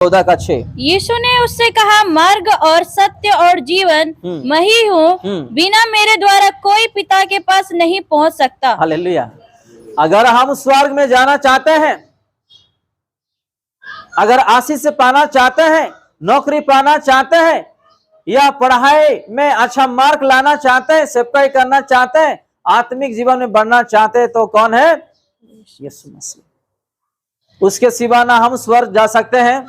14 का 6। यीशु ने उससे कहा, मार्ग और सत्य और जीवन मैं ही हूँ, बिना मेरे द्वारा कोई पिता के पास नहीं पहुंच सकता। हालेलुया। अगर हम स्वर्ग में जाना चाहते हैं, अगर आशीष से पाना चाहते हैं, नौकरी पाना चाहते हैं, या पढ़ाई में अच्छा मार्क लाना चाहते हैं, सेवकाई करना चाहते हैं, आत्मिक जीवन में बढ़ना चाहते हैं, तो कौन है? यीशु मसीह। उसके सिवा ना हम स्वर्ग जा सकते हैं,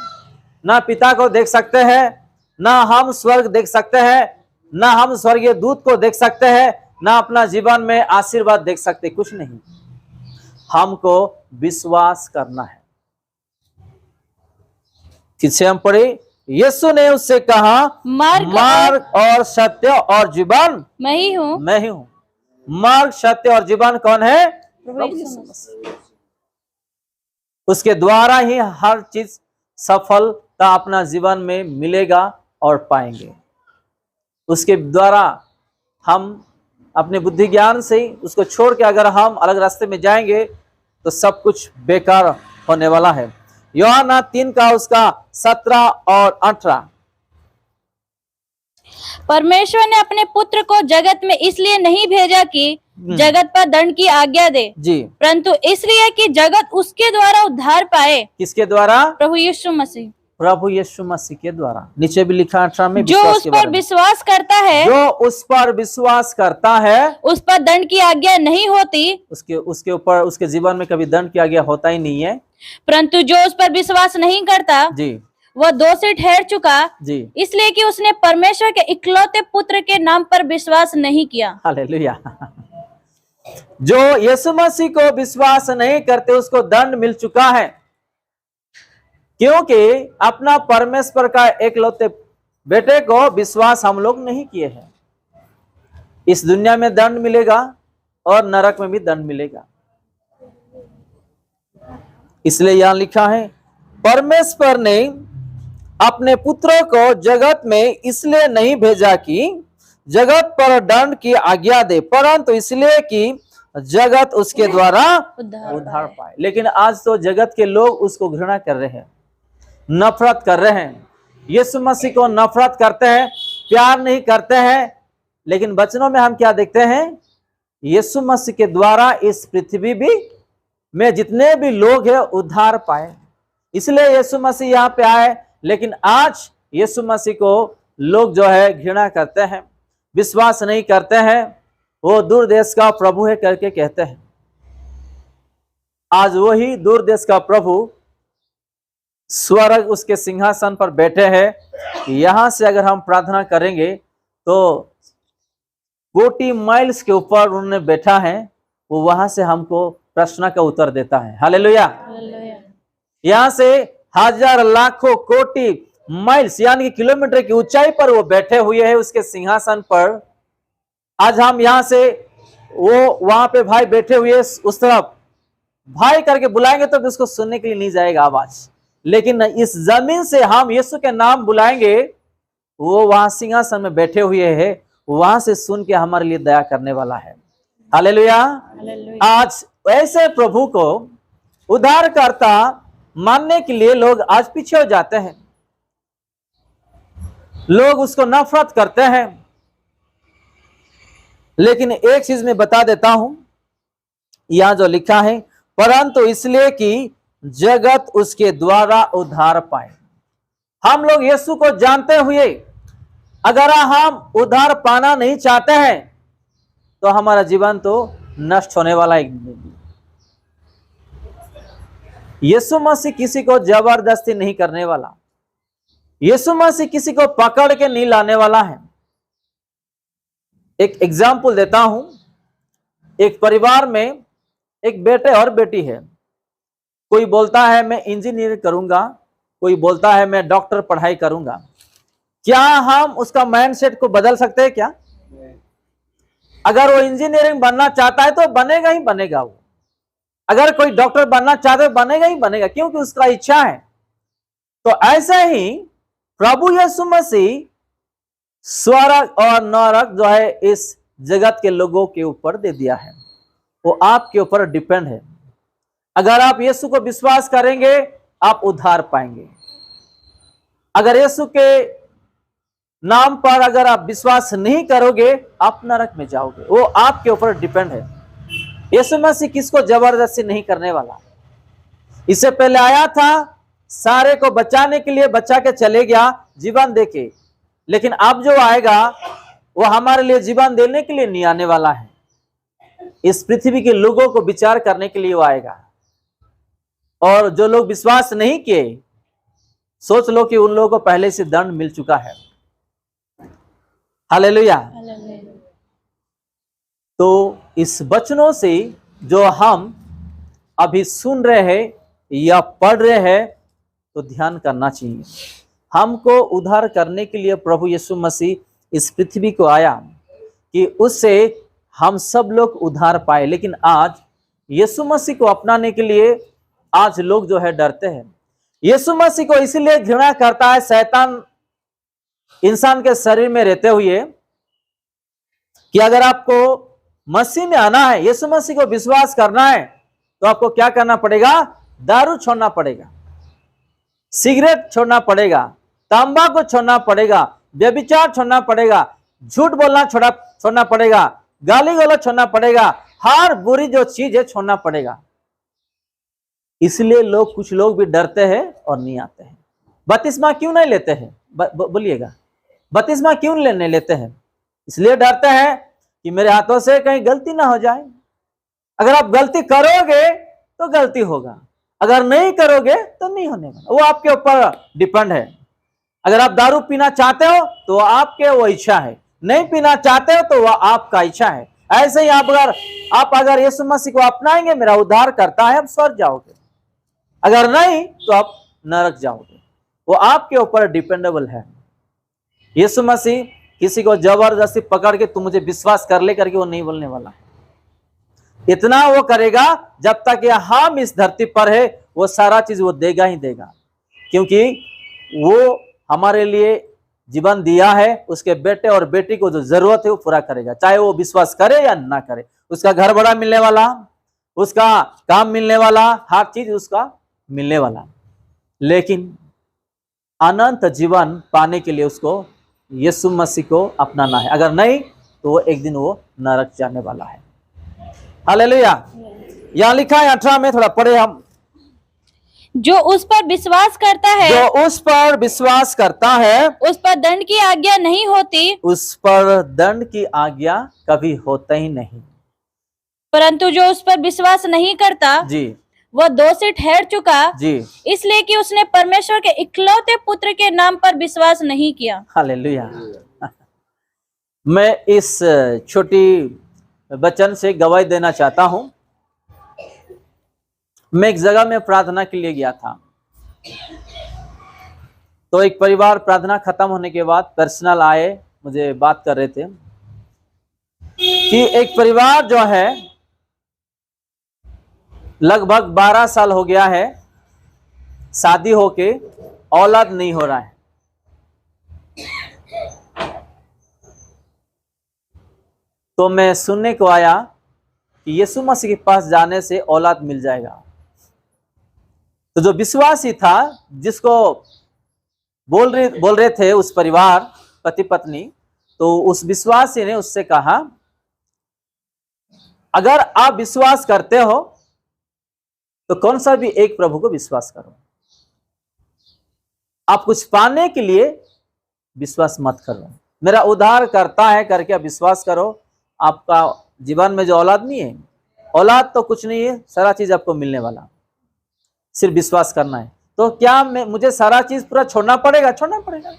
ना पिता को देख सकते हैं, ना हम स्वर्ग देख सकते हैं, ना हम स्वर्गीय दूत को देख सकते हैं, ना अपना जीवन में आशीर्वाद देख सकते, कुछ नहीं। हमको विश्वास करना है। फिर से हम पढ़े, यीशु ने उससे कहा, मार्ग और सत्य और जीवन मैं ही हूँ। मैं ही हूं। मार्ग, सत्य और जीवन कौन है? प्रभु यीशु मसीह। उसके द्वारा ही हर चीज सफलता अपना जीवन में मिलेगा और पाएंगे। उसके द्वारा हम अपने बुद्धि ज्ञान से उसको छोड़ के अगर हम अलग रास्ते में जाएंगे तो सब कुछ बेकार होने वाला है। यूहन्ना 3 का उसका 17 और 18। परमेश्वर ने अपने पुत्र को जगत में इसलिए नहीं भेजा कि जगत पर दंड की आज्ञा दे जी, परंतु इसलिए कि जगत उसके द्वारा उद्धार पाए। किसके द्वारा? प्रभु यीशु मसीह। प्रभु यीशु मसीह के द्वारा। नीचे भी लिखा 18 में, जो उस पर विश्वास करता है, जो उस पर विश्वास करता है, उस पर दंड की आज्ञा नहीं होती। उसके ऊपर उसके जीवन में कभी दंड की आज्ञा होता ही नहीं है। परंतु जो उस पर विश्वास नहीं करता जी, वह दोषी ठहर चुका, जी, इसलिए कि उसने परमेश्वर के इकलौते पुत्र के नाम पर विश्वास नहीं किया। हालेलुया। जो यीशु मसीह को विश्वास नहीं करते उसको दंड मिल चुका है, क्योंकि अपना परमेश्वर का एकलौते बेटे को विश्वास हम लोग नहीं किए हैं। इस दुनिया में दंड मिलेगा और नरक में भी दंड मिलेगा। इसलिए यहां लिखा है, परमेश्वर ने अपने पुत्र को जगत में इसलिए नहीं भेजा कि जगत पर दंड की आज्ञा दे, परंतु इसलिए कि जगत उसके द्वारा उद्धार पाए। लेकिन आज तो जगत के लोग उसको घृणा कर रहे हैं, नफरत कर रहे हैं, यीशु मसीह को नफरत करते हैं, प्यार नहीं करते हैं। लेकिन वचनों में हम क्या देखते हैं? यीशु मसीह के द्वारा इस पृथ्वी भी में जितने भी लोग हैं उद्धार पाए, इसलिए यीशु मसीह यहाँ पे आए। लेकिन आज यीशु मसीह को लोग जो है घृणा करते हैं, विश्वास नहीं करते हैं, वो दूर देश का प्रभु है करके कहते हैं। आज वही दूर देश का प्रभु स्वर्ग उसके सिंहासन पर बैठे हैं। यहां से अगर हम प्रार्थना करेंगे तो कोटि माइल्स के ऊपर उन्होंने बैठा है, वो वहां से हमको प्रश्न का उत्तर देता है। हालेलुया। यहां से हजार लाखों कोटि माइल्स यानी कि किलोमीटर की ऊंचाई पर वो बैठे हुए हैं उसके सिंहासन पर। आज हम यहां से वो वहां पे भाई बैठे हुए उस तरफ भाई करके बुलाएंगे तो उसको सुनने के लिए नहीं जाएगा आवाज। लेकिन इस जमीन से हम यीशु के नाम बुलाएंगे, वो वहां सिंहासन में बैठे हुए हैं, वहां से सुन के हमारे लिए दया करने वाला है। हालेलुया। आज ऐसे प्रभु को उद्धारकर्ता मानने के लिए लोग आज पीछे हो जाते हैं, लोग उसको नफरत करते हैं। लेकिन एक चीज मैं बता देता हूं, यहां जो लिखा है, परंतु इसलिए कि जगत उसके द्वारा उद्धार पाए। हम लोग यीशु को जानते हुए अगर हम उद्धार पाना नहीं चाहते हैं तो हमारा जीवन तो नष्ट होने वाला है। यीशु मसीह किसी को जबरदस्ती नहीं करने वाला, यीशु मसीह किसी को पकड़ के नहीं लाने वाला है। एक एग्जाम्पल देता हूं, एक परिवार में एक बेटे और बेटी है। कोई बोलता है मैं इंजीनियरिंग करूंगा, कोई बोलता है मैं डॉक्टर पढ़ाई करूंगा। क्या हम उसका माइंडसेट को बदल सकते हैं क्या? अगर वो इंजीनियरिंग बनना चाहता है तो बनेगा ही बनेगा वो, अगर कोई डॉक्टर बनना चाहता है बनेगा ही बनेगा, क्योंकि उसका इच्छा है। तो ऐसे ही प्रभु यीशु मसीह स्वर्ग और नरक जो है इस जगत के लोगों के ऊपर दे दिया है, वो आपके ऊपर डिपेंड है। अगर आप यीशु को विश्वास करेंगे आप उद्धार पाएंगे, अगर यीशु के नाम पर अगर आप विश्वास नहीं करोगे, आप नरक में जाओगे। वो आपके ऊपर डिपेंड है। यीशु मसीह किसको जबरदस्ती नहीं करने वाला। इससे पहले आया था, सारे को बचाने के लिए बचा के चले गया, जीवन देके। लेकिन अब जो आएगा वो हमारे लिए जीवन देने के लिए नहीं आने वाला है। इस पृथ्वी के लोगों को विचार करने के लिए वो आएगा। और जो लोग विश्वास नहीं किए, सोच लो कि उन लोगों को पहले से दंड मिल चुका है। हालेलुया। तो इस वचनों से जो हम अभी सुन रहे हैं या पढ़ रहे हैं, तो ध्यान करना चाहिए। हमको उद्धार करने के लिए प्रभु यीशु मसीह इस पृथ्वी को आया कि उससे हम सब लोग उद्धार पाए। लेकिन आज यीशु मसीह को अपनाने के लिए आज लोग जो है डरते हैं। यीशु मसीह को इसीलिए घृणा करता है शैतान इंसान के शरीर में रहते हुए कि अगर आपको मसीह में आना है, यीशु मसीह को विश्वास करना है, तो आपको क्या करना पड़ेगा? दारू छोड़ना पड़ेगा, सिगरेट छोड़ना पड़ेगा, तंबाकू छोड़ना पड़ेगा, व्यभिचार छोड़ना पड़ेगा, झूठ बोलना छोड़ना पड़ेगा, गाली गलौज छोड़ना पड़ेगा, हर बुरी जो चीज है छोड़ना पड़ेगा। इसलिए कुछ लोग भी डरते हैं और नहीं आते हैं। बपतिस्मा क्यों नहीं लेते हैं? बोलिएगा, बपतिस्मा क्यों नहीं लेते हैं? इसलिए डरते हैं कि मेरे हाथों से कहीं गलती ना हो जाए। अगर आप गलती करोगे तो गलती होगा, अगर नहीं करोगे तो नहीं होने वाला। वो आपके ऊपर डिपेंड है। अगर आप दारू पीना चाहते हो तो आपके वो इच्छा है, नहीं पीना चाहते हो तो वह आपका इच्छा है। ऐसे ही आप अगर यीशु मसीह को अपनाएंगे, मेरा उद्धार करता है, आप स्वर्ग जाओगे। अगर नहीं तो आप नरक जाओगे। वो आपके ऊपर डिपेंडेबल है। यीशु मसीह किसी को जबरदस्ती पकड़ के तुम मुझे विश्वास कर ले करके वो नहीं बोलने वाला है। इतना वो करेगा जब तक हम इस धरती पर है, वो सारा चीज वो देगा ही देगा, क्योंकि वो हमारे लिए जीवन दिया है। उसके बेटे और बेटी को जो जरूरत है वो पूरा करेगा, चाहे वो विश्वास करे या ना करे। उसका घर बड़ा मिलने वाला, उसका काम मिलने वाला, हर चीज उसका मिलने वाला। लेकिन अनंत जीवन पाने के लिए उसको यीशु मसीह को अपनाना है। अगर नहीं तो वो एक दिन वो नरक जाने वाला है। हालेलुया। यहाँ लिखा है 18 में, थोड़ा पढ़े हम। जो उस पर विश्वास करता है, जो उस पर विश्वास करता है, उस पर दंड की आज्ञा नहीं होती, उस पर दंड की आज्ञा कभी होता ही नहीं। परंतु जो उस पर विश्वास नहीं करता जी, वह दोषी ठहर चुका, जी, इसलिए कि उसने परमेश्वर के इकलौते पुत्र के नाम पर विश्वास नहीं किया। हालेलुया। मैं इस छोटी वचन से गवाही देना चाहता हूं। मैं एक जगह में प्रार्थना के लिए गया था, तो एक परिवार प्रार्थना खत्म होने के बाद पर्सनल आए, मुझे बात कर रहे थे कि एक परिवार जो है लगभग 12 साल हो गया है शादी होके, औलाद नहीं हो रहा है। तो मैं सुनने को आया कि यीशु मसीह के पास जाने से औलाद मिल जाएगा। तो जो विश्वासी था, जिसको बोल रहे थे उस परिवार पति पत्नी, तो उस विश्वासी ने उससे कहा, अगर आप विश्वास करते हो तो कौन सा भी एक प्रभु को विश्वास करो। आप कुछ पाने के लिए विश्वास मत करो, मेरा उद्धार करता है करके आप विश्वास करो। आपका जीवन में जो औलाद नहीं है, औलाद तो कुछ नहीं है, सारा चीज आपको मिलने वाला, सिर्फ विश्वास करना है। तो क्या मुझे सारा चीज पूरा छोड़ना पड़ेगा? छोड़ना पड़ेगा।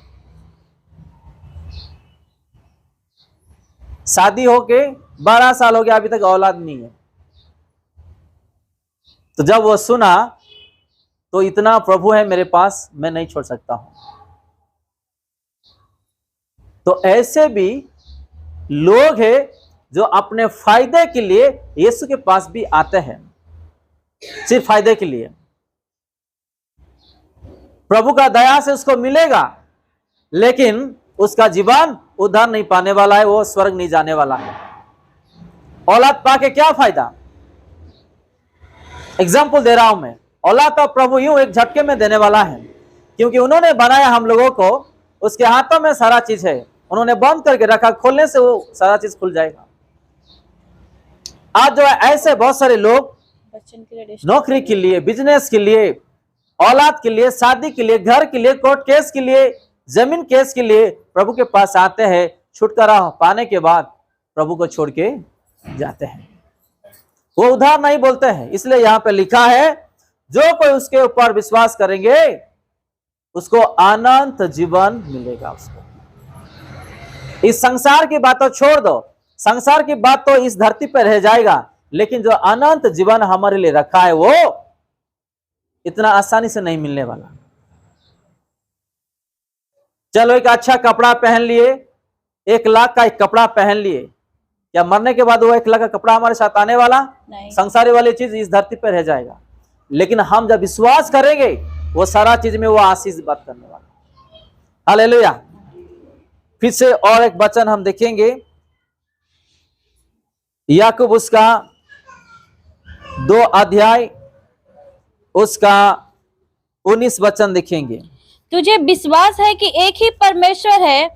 शादी होके 12 साल हो गया, अभी तक औलाद नहीं है। तो जब वो सुना तो इतना प्रभु है मेरे पास, मैं नहीं छोड़ सकता हूं। तो ऐसे भी लोग हैं जो अपने फायदे के लिए यीशु के पास भी आते हैं, सिर्फ फायदे के लिए। प्रभु का दया से उसको मिलेगा, लेकिन उसका जीवन उद्धार नहीं पाने वाला है, वो स्वर्ग नहीं जाने वाला है। औलाद पाके क्या फायदा? एग्जाम्पल दे रहा हूं मैं। औलाद तो प्रभु यूं एक झटके में देने वाला है क्योंकि उन्होंने बनाया हम लोगों को, उसके हाथों में सारा चीज है, उन्होंने बंद करके रखा, खोलने से वो सारा चीज खुल जाएगा। आज जो है ऐसे बहुत सारे लोग नौकरी के लिए, बिजनेस के लिए, औलाद के लिए, शादी के लिए, घर के लिए, कोर्ट केस के लिए, जमीन केस के लिए प्रभु के पास आते हैं, छुटकारा पाने के बाद प्रभु को छोड़ के जाते हैं। वो उधार नहीं बोलते हैं। इसलिए यहां पे लिखा है, जो कोई उसके ऊपर विश्वास करेंगे उसको अनंत जीवन मिलेगा। उसको इस संसार की बात तो छोड़ दो, संसार की बात तो इस धरती पर रह जाएगा, लेकिन जो अनंत जीवन हमारे लिए रखा है वो इतना आसानी से नहीं मिलने वाला। चलो एक अच्छा कपड़ा पहन लिए, 1 लाख का एक कपड़ा पहन लिए, क्या मरने के बाद वो 1 लाख का कपड़ा हमारे साथ आने वाला? नहीं। संसारी वाली चीज इस धरती पर रह जाएगा, लेकिन हम जब विश्वास करेंगे वो सारा चीज में वो आशीष बात करने वाला। हालेलुया। फिर से और एक वचन हम देखेंगे, याकूब उसका 2 अध्याय उसका 19 वचन देखेंगे। तुझे विश्वास है कि एक ही परमेश्वर है,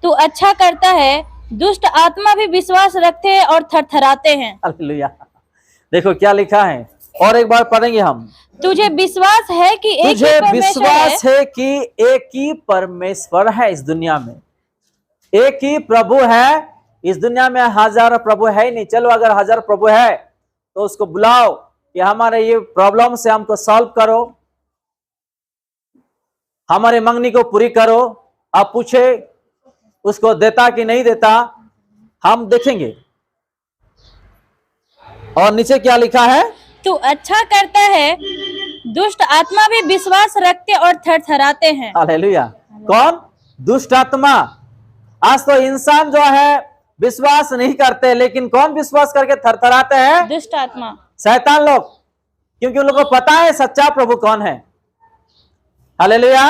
तू अच्छा करता है, दुष्ट आत्मा भी विश्वास रखते हैं और थरथराते हैं। हालेलुया। देखो क्या लिखा है, और एक बार पढ़ेंगे हम। तुझे विश्वास है कि एक ही परमेश्वर विश्वास है कि एक ही परमेश्वर है इस दुनिया में, एक ही प्रभु है इस दुनिया में। 1000 प्रभु है ही नहीं। चलो अगर 1000 प्रभु है तो उसको बुलाओ कि हमारे ये प्रॉब्लम से हमको सॉल्व करो, हमारे मंगनी को पूरी करो। आप पूछे उसको देता कि नहीं देता, हम देखेंगे। और नीचे क्या लिखा है, तू अच्छा करता है, दुष्ट आत्मा भी विश्वास रखते और थरथराते हैं। हालेलुया। कौन? दुष्ट आत्मा। आज तो इंसान जो है विश्वास नहीं करते, लेकिन कौन विश्वास करके थरथराते हैं? दुष्ट आत्मा, शैतान लोग, क्योंकि उन लोगों को पता है सच्चा प्रभु कौन है। हालेलुया।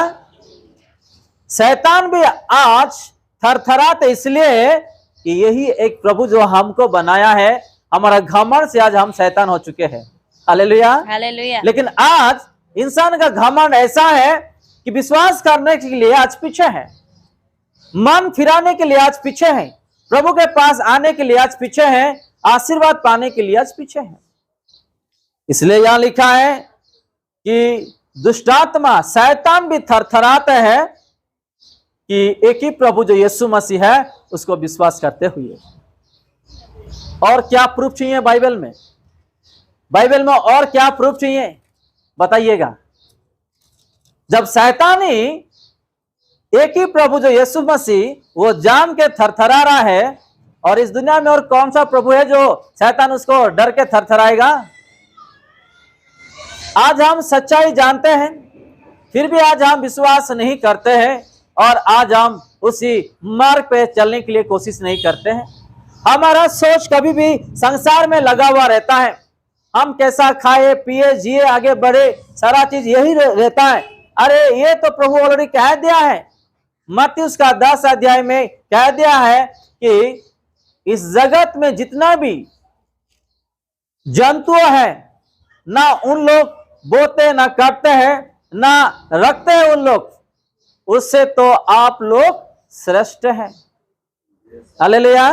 शैतान भी आज थरथराते इसलिए कि यही एक प्रभु जो हमको बनाया है, हमारा घमंड से आज हम शैतान हो चुके हैं। हालेलुया। हालेलुया। लेकिन आज इंसान का घमंड ऐसा है कि विश्वास करने के लिए आज पीछे है, मन फिराने के लिए आज पीछे है, प्रभु के पास आने के लिए आज पीछे है, आशीर्वाद पाने के लिए आज पीछे है। इसलिए यहां लिखा है कि दुष्टात्मा, शैतान भी थरथराते हैं कि एक ही प्रभु जो यीशु मसीह है उसको विश्वास करते हुए। और क्या प्रूफ चाहिए बाइबल में? बाइबल में और क्या प्रूफ चाहिए बताइएगा? जब शैतानी एक ही प्रभु जो यीशु मसीह वो जान के थरथरा रहा है, और इस दुनिया में और कौन सा प्रभु है जो शैतान उसको डर के थरथराएगा? आज हम सच्चाई जानते हैं, फिर भी आज हम विश्वास नहीं करते हैं, और आज हम उसी मार्ग पे चलने के लिए कोशिश नहीं करते हैं। हमारा सोच कभी भी संसार में लगा हुआ रहता है, हम कैसा खाए पिए जिए आगे बढ़े, सारा चीज यही रहता है। अरे ये तो प्रभु ऑलरेडी कह दिया है, मत्ती उसका 10 अध्याय में कह दिया है कि इस जगत में जितना भी जंतु है, ना उन लोग बोते ना काटते हैं ना रखते हैं उन लोग, उससे तो आप लोग श्रेष्ठ हैं। हालेलुया।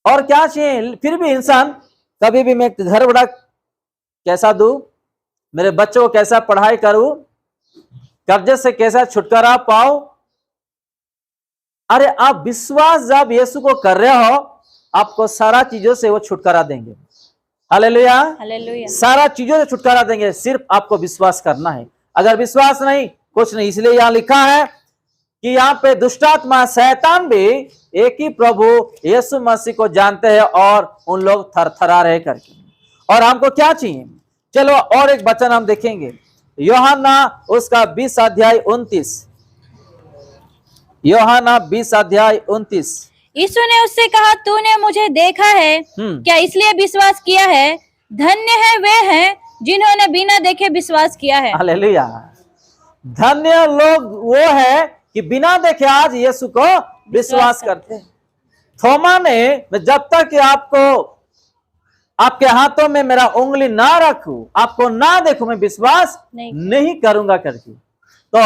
और क्या चाहिए? फिर भी इंसान कभी भी मैं घर बड़ा कैसा दूं, मेरे बच्चों को कैसा पढ़ाई करूं, कर्जे से कैसा छुटकारा पाऊं। अरे आप विश्वास जब यीशु को कर रहे हो, आपको सारा चीजों से वो छुटकारा देंगे। हालेलुया। हालेलुया। सारा चीजों से छुटकारा देंगे, सिर्फ आपको विश्वास करना है। अगर विश्वास नहीं, कुछ नहीं। इसलिए यहां लिखा है कि यहाँ पे दुष्टात्मा, शैतान भी एक ही प्रभु यीशु मसीह को जानते हैं, और उन लोग थरथरा रहे करके। और हमको क्या चाहिए? चलो और एक वचन हम देखेंगे, यूहन्ना उसका 20 अध्याय 29। यूहन्ना 20 अध्याय 29। यीशु ने उससे कहा, तूने मुझे देखा है, क्या इसलिए विश्वास किया है? धन्य है वे हैं जिन्होंने बिना देखे विश्वास किया है। हालेलुया। धन्य लोग वो है कि बिना देखे आज यीशु को विश्वास करते हैं। थोमा ने जब तक कि आपको आपके हाथों में मेरा उंगली ना रखूं, आपको ना देखूं, मैं विश्वास नहीं करूंगा करके। तो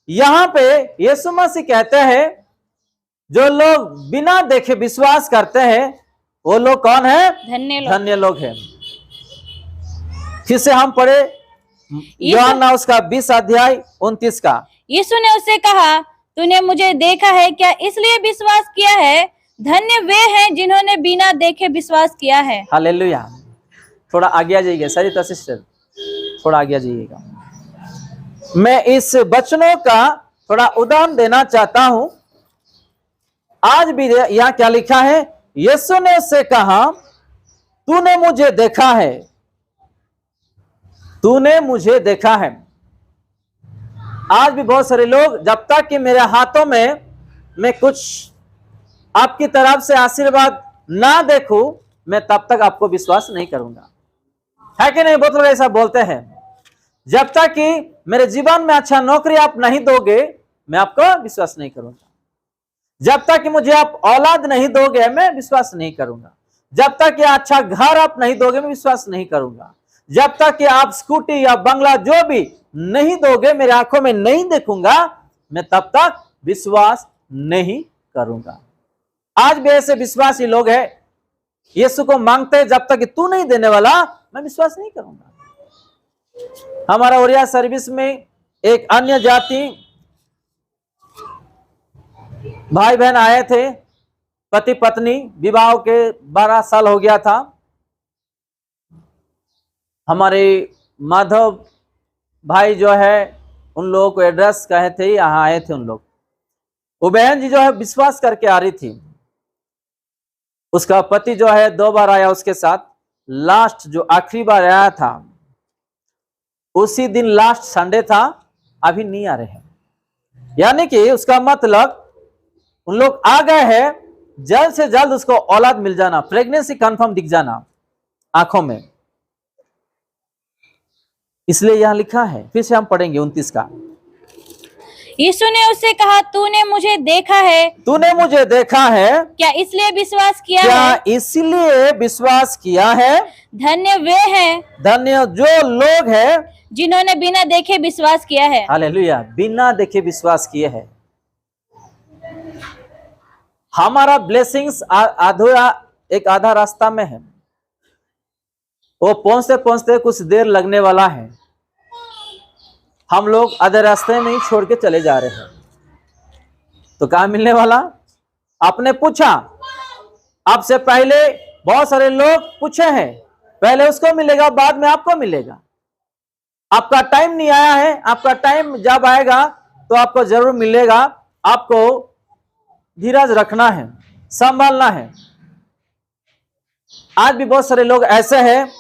यहां पे यीशु मसीह कहते हैं जो लोग बिना देखे विश्वास करते हैं वो लोग कौन है? धन्य लोग हैं। फिर से हम पढ़े यूहन्ना उसका 20 अध्याय 29 का। यीशु ने उससे कहा, तूने मुझे देखा है क्या इसलिए विश्वास किया है? धन्य वे हैं जिन्होंने बिना देखे विश्वास किया है। हालेलुया। थोड़ा आगे आ जाइएगा सरिता सिस्टर, थोड़ा आगे आ जाइएगा। मैं इस वचनों का थोड़ा उदाहरण देना चाहता हूं। आज भी यहां क्या लिखा है? यीशु ने उससे कहा, तूने मुझे देखा है, तूने मुझे देखा है। आज भी बहुत सारे लोग जब तक कि मेरे हाथों में मैं कुछ आपकी तरफ से आशीर्वाद ना देखूं, मैं तब तक आपको विश्वास नहीं करूंगा। है कि नहीं? बहुत लोग ऐसा बोलते हैं, जब तक कि मेरे जीवन में अच्छा नौकरी आप नहीं दोगे मैं आपको विश्वास नहीं करूंगा। जब तक कि मुझे आप औलाद नहीं दोगे मैं विश्वास नहीं करूंगा। जब तक कि अच्छा घर आप नहीं दोगे मैं विश्वास नहीं करूंगा। जब तक कि आप स्कूटी या बंगला जो भी नहीं दोगे, मेरे आंखों में नहीं देखूंगा, मैं तब तक विश्वास नहीं करूंगा। आज भी ऐसे विश्वासी लोग हैं, यीशु को मांगते हैं, जब तक कि तू नहीं देने वाला मैं विश्वास नहीं करूंगा। हमारा ओरिया सर्विस में एक अन्य जाति भाई बहन आए थे, पति पत्नी, विवाह के 12 साल हो गया था। हमारे माधव भाई जो है उन लोगों को एड्रेस कहे थे, यहाँ आए थे उन लोग। वो बहन जी जो है विश्वास करके आ रही थी। उसका पति जो है 2 बार आया उसके साथ, लास्ट जो आखिरी बार आया था उसी दिन लास्ट संडे था, अभी नहीं आ रहे हैं। यानी कि उसका मतलब उन लोग आ गए हैं, जल्द से जल्द उसको औलाद मिल जाना, प्रेगनेंसी कंफर्म दिख जाना आंखों में। इसलिए यहां लिखा है, फिर से हम पढ़ेंगे 29 का। यीशु ने उससे कहा, तूने मुझे देखा है, तूने मुझे देखा है, क्या इसलिए विश्वास किया है? क्या इसलिए विश्वास किया है? धन्य वे हैं, धन्य जो लोग हैं जिन्होंने बिना देखे विश्वास किया है। हालेलुया, बिना देखे विश्वास किए हैं। हमारा ब्लेसिंग्स अधूरा, एक आधा रास्ता में है, वो पहुंचते पहुंचते कुछ देर लगने वाला है। हम लोग आधे रास्ते में ही छोड़ के चले जा रहे हैं, तो कहाँ मिलने वाला? आपने पूछा, आपसे पहले बहुत सारे लोग पूछे हैं, पहले उसको मिलेगा बाद में आपको मिलेगा। आपका टाइम नहीं आया है, आपका टाइम जब आएगा तो आपको जरूर मिलेगा। आपको धीरज रखना है, संभालना है। आज भी बहुत सारे लोग ऐसे हैं,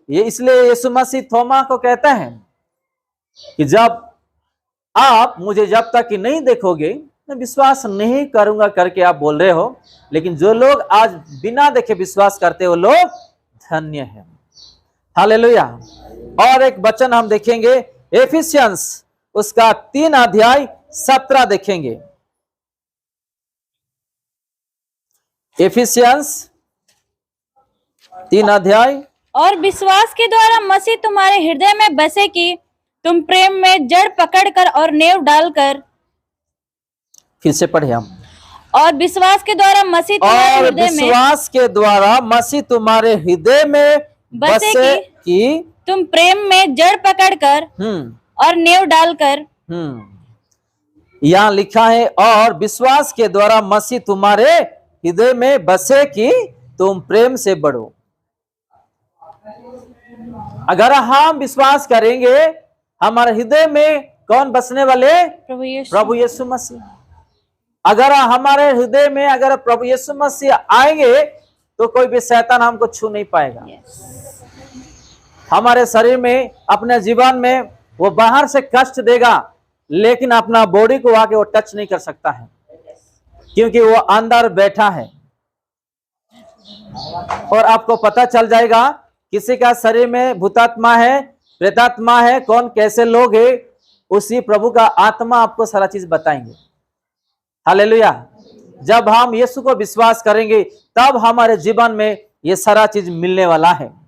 ये इसलिए यीशु मसीह थोमा को कहते हैं कि जब आप मुझे जब तक कि नहीं देखोगे मैं विश्वास नहीं करूंगा करके आप बोल रहे हो। लेकिन जो लोग आज बिना देखे विश्वास करते हो लोग धन्य हैं। हालेलुया। और एक वचन हम देखेंगे, एफिसियंस उसका 3 अध्याय 17 देखेंगे। एफिसियंस 3 अध्याय। और विश्वास के द्वारा मसीह तुम्हारे हृदय में बसे कि तुम प्रेम में जड़ पकड़कर और नेव डालकर। फिर से पढ़े हम। और विश्वास के द्वारा मसीह तुम्हारे और हृदय में, विश्वास के द्वारा मसीह तुम्हारे हृदय में बसे कि तुम प्रेम में जड़ पकड़कर और नेव डालकर। यहाँ लिखा है, और विश्वास के द्वारा मसीह तुम्हारे हृदय में बसे कि तुम प्रेम से बढ़ो। अगर हम विश्वास करेंगे, हमारे हृदय में कौन बसने वाले? प्रभु यीशु मसीह। अगर हमारे हृदय में अगर प्रभु यीशु मसीह आएंगे तो कोई भी शैतान हमको छू नहीं पाएगा। हमारे शरीर में, अपने जीवन में वो बाहर से कष्ट देगा, लेकिन अपना बॉडी को आके वो टच नहीं कर सकता है, क्योंकि वो अंदर बैठा है। और आपको पता चल जाएगा किसी का शरीर में भूतात्मा है, प्रेतात्मा है, कौन कैसे लोग हैं, उसी प्रभु का आत्मा आपको सारा चीज बताएंगे। हालेलुया। जब हम यीशु को विश्वास करेंगे तब हमारे जीवन में ये सारा चीज मिलने वाला है।